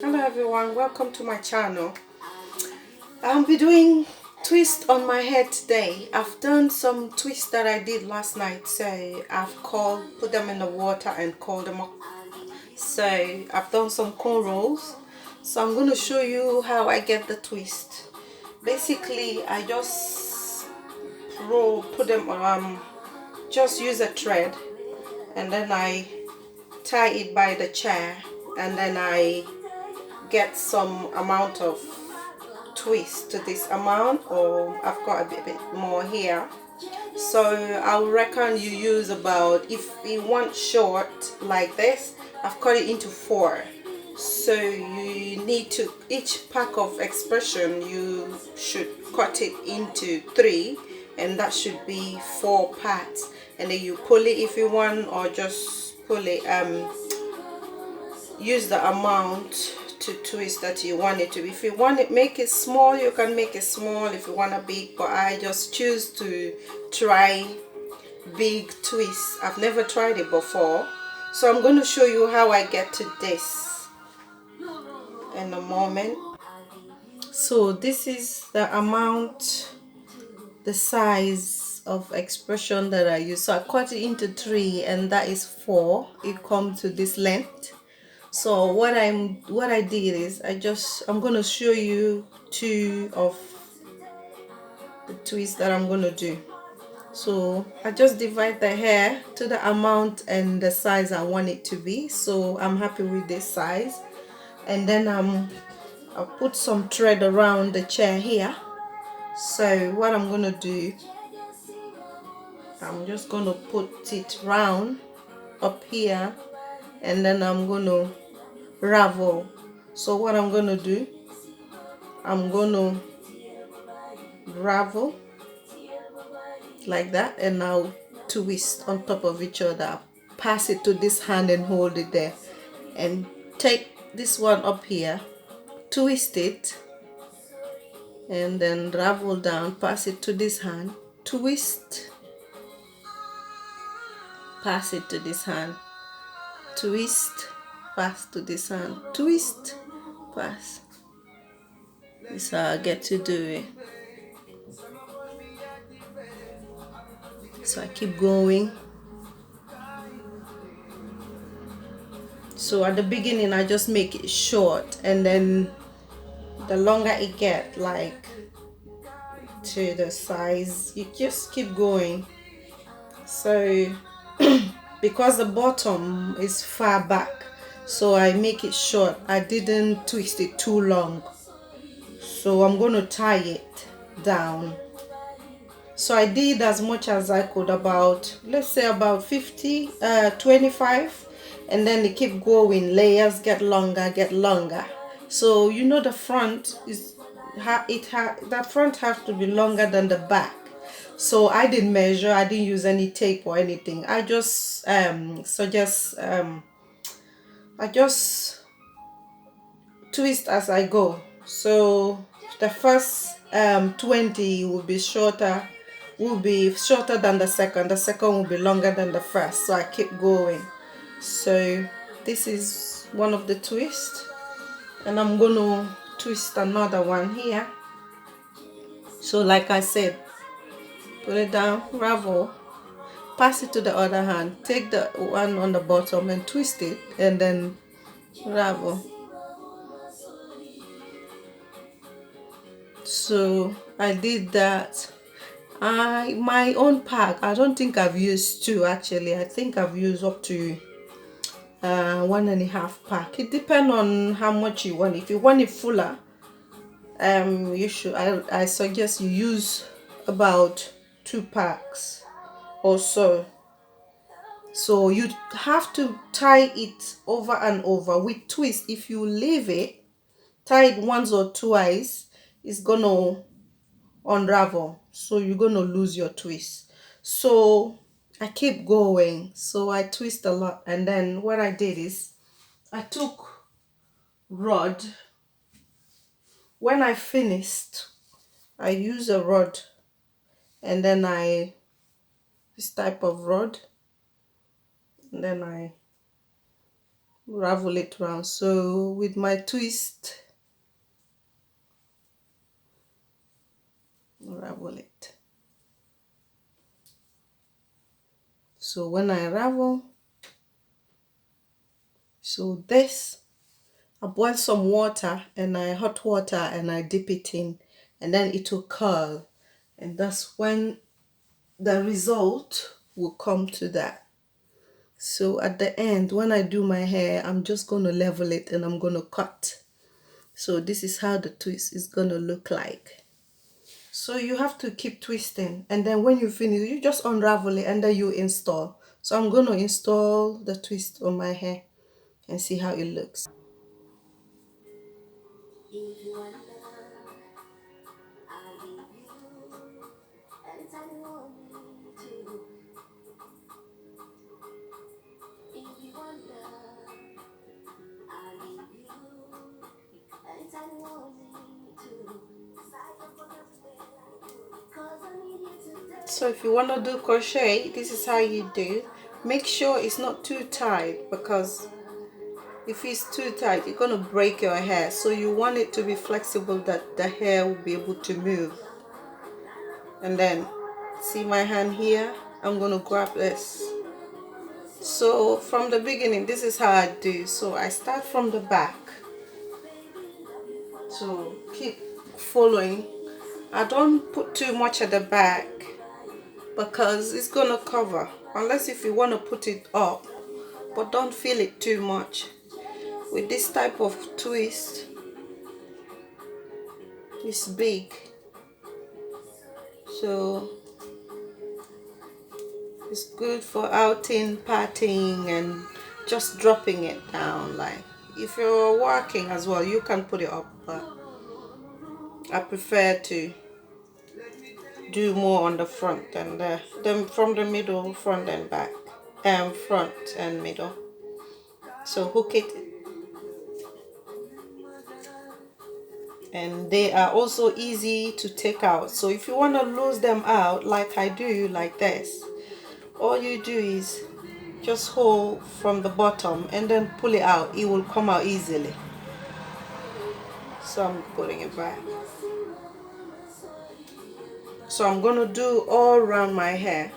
Hello everyone, welcome to my channel. I'll be doing twist on my head today. I've done some twists that I did last night, so I've put them in the water and called them up. So I've done some cornrows, so I'm going to show you how I get the twist. Basically I just put them just use a thread and then I tie it by the chair, and then I get some amount of twist to this amount, or I've got a bit more here. So I reckon you use about, if you want short like this, I've cut it into 4. So you need to, each pack of expression you should cut it into 3, and that should be 4 parts, and then you pull it if you want, or just pull it, use the amount to twist that you want it to. If you want it, make it small, you can make it small. If you want a big, but I just choose to try big twists. I've never tried it before, so I'm going to show you how I get to this in a moment. So this is the amount, the size of expression that I use. So I cut it into 3, and that is 4. It comes to this length. So what I did is I'm going to show you 2 of the twists that I'm going to do. So I just divide the hair to the amount and the size I want it to be. So I'm happy with this size, and then I'll put some thread around the chair here. So what I'm going to do, I'm just going to put it round up here, and then I'm going to ravel. So what I'm going to do, I'm going to ravel like that, and now twist on top of each other. Pass it to this hand and hold it there, and take this one up here, twist it, and then ravel down, pass it to this hand, twist, pass it to this hand, twist, pass to this hand, twist, pass. This is how I get to do it. So I keep going. So at the beginning I just make it short, and then the longer it get, like to the size, you just keep going. So because the bottom is far back, so I make it short. I didn't twist it too long, so I'm going to tie it down. So I did as much as I could, about, let's say about 25, and then they keep going, layers get longer. So you know the front is that front has to be longer than the back. So I didn't measure, I didn't use any tape or anything. I just I just twist as I go. So the first 20 will be shorter than the second will be longer than the first, so I keep going. So this is one of the twists, and I'm gonna twist another one here. So like I said, put it down, ravel, pass it to the other hand, take the one on the bottom and twist it, and then ravel. So I did that. My own pack, I don't think I've used 2 actually. I think I've used up to 1.5 pack. It depends on how much you want. If you want it fuller, you should, I suggest you use about 2 packs or so. So you have to tie it over and over with twist. If you leave it, tie it once or twice, it's gonna unravel, so you're gonna lose your twist. So I keep going, so I twist a lot, and then what I did is I took rod. When I finished, I use a rod, and then this type of rod, and then I ravel it round. So with my twist, ravel it. So when I ravel, so this, I boil some water and hot water and I dip it in, and then it will curl, and that's when the result will come to that. So at the end, when I do my hair, I'm just going to level it and I'm going to cut. So this is how the twist is going to look like. So you have to keep twisting, and then when you finish, you just unravel it and then you install. So I'm going to install the twist on my hair and see how it looks. So if you want to do crochet, this is how you do. Make sure it's not too tight, because if it's too tight, you're going to break your hair. So you want it to be flexible, that the hair will be able to move. And then, see my hand here? I'm going to grab this. So from the beginning, this is how I do. So I start from the back. So keep following. I don't put too much at the back because it's going to cover. Unless if you want to put it up. But don't feel it too much. With this type of twist, it's big, so it's good for outing, partying, and just dropping it down. Like if you're working as well, you can put it up, but I prefer to do more on the front and from the middle, front and back, and front and middle. So hook it, and they are also easy to take out. So if you want to lose them out like I do, like this, all you do is just hold from the bottom and then pull it out. It will come out easily. So I'm putting it back. So I'm going to do all around my hair.